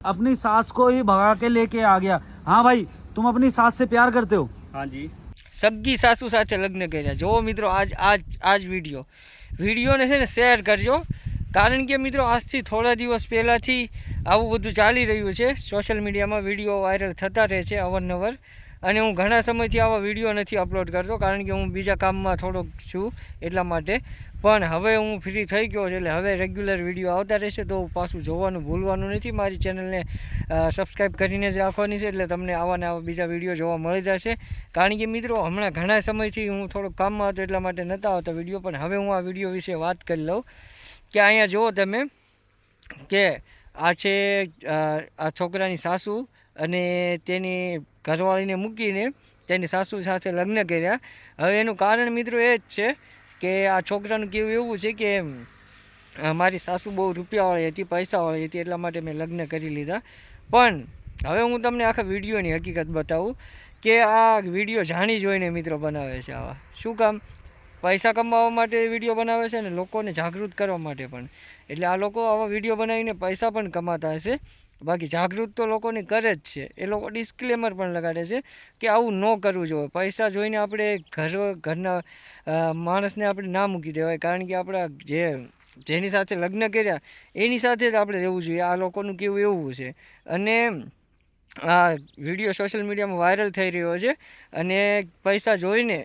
अपनी सास को ही भगा के लेके आ गया। हाँ भाई, तुम अपनी सास से प्यार करते हो? हाँ जी। સગી સાસુ સાથે લગ્ન કર્યા। જો મિત્રો આજ વિડીયોને છે ને શેર કરજો, કારણ કે મિત્રો આજથી થોડા દિવસ પહેલાંથી આવું બધું ચાલી રહ્યું છે। સોશિયલ મીડિયામાં વિડીયો વાયરલ થતા રહે છે અવારનવાર, અને હું ઘણા સમયથી આવા વિડીયો નથી અપલોડ કરતો, કારણ કે હું બીજા કામમાં થોડોક છું એટલા માટે। પણ હવે હું ફ્રી થઈ ગયો છે, એટલે હવે રેગ્યુલર વિડીયો આવતા રહેશે, તો પાછું જોવાનું ભૂલવાનું નથી। મારી ચેનલને સબસ્ક્રાઈબ કરીને જ રાખવાની છે, એટલે તમને આવા ને આવા બીજા વિડીયો જોવા મળી જશે। કારણ કે મિત્રો હમણાં ઘણા સમયથી હું થોડોક કામમાં હતો એટલા માટે નહોતા આવતા વિડીયો, પણ હવે હું આ વિડીયો વિશે વાત કરી લઉં કે અહીંયા જુઓ તમે કે આ છે આ છોકરાની સાસુ અને તેની ઘરવાળીને મૂકીને તેની સાસુ સાથે લગ્ન કર્યા। હવે એનું કારણ મિત્રો એ જ છે કે આ છોકરાનું કહેવું એવું છે કે મારી સાસુ બહુ રૂપિયાવાળી હતી, પૈસાવાળી હતી, એટલા માટે મેં લગ્ન કરી લીધા। પણ હવે હું તમને આખા વિડીયોની હકીકત બતાવું કે આ વિડીયો જાણી જોઈને મિત્રો બનાવે છે। આવા શું કામ? પૈસા કમાવા માટે વિડીયો બનાવે છે ને લોકોને જાગૃત કરવા માટે પણ। એટલે આ લોકો આવા વિડીયો બનાવીને પૈસા પણ કમાતા હશે, બાકી જાગૃત તો લોકોને કરે જ છે। એ લોકો ડિસ્ક્લેમર પણ લગાડે છે કે આવું ન કરવું જોઈએ। પૈસા જોઈને આપણે ઘરના માણસને આપણે ના મૂકી દેવાય, કારણ કે આપણા જેની સાથે લગ્ન કર્યા એની સાથે જ આપણે રહેવું જોઈએ, આ લોકોનું કહેવું એવું છે। અને આ વિડીયો સોશિયલ મીડિયામાં વાયરલ થઈ રહ્યો છે, અને પૈસા જોઈને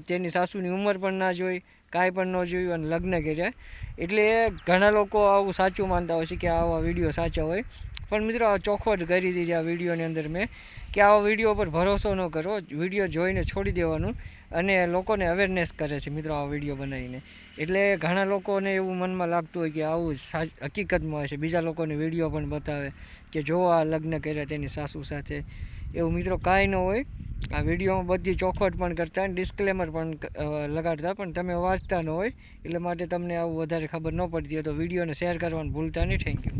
તેની સાસુની ઉંમર પણ ના જોઈ, કાંઈ પણ ન જોયું, અને લગ્ન કર્યા। એટલે ઘણા લોકો આવું સાચું માનતા હોય છે કે આવા વિડીયો સાચા હોય, પણ મિત્રો આ ચોખવટ કરી દીધી આ વિડીયોની અંદર મેં કે આવા વિડીયો પર ભરોસો ન કરો, વિડીયો જોઈને છોડી દેવાનું। અને લોકોને અવેરનેસ કરે છે મિત્રો આ વિડીયો બનાવીને। એટલે ઘણા લોકોને એવું મનમાં લાગતું હોય કે આવું હકીકતમાં હોય છે, બીજા લોકોને વિડીયો પણ બતાવે કે જો આ લગ્ન કર્યા તેની સાસુ સાથે। એવું મિત્રો કાંઈ ન હોય। આ વિડીયોમાં બધી ચોખવટ પણ કરતા અને ડિસ્ક્લેમર પણ લગાડતા, પણ તમે વાંચતા ન હોય, એટલે માટે તમને આવું વધારે ખબર ન પડતી હોય તો વિડીયોને શેર કરવાનું ભૂલતા નહીં। Thank you.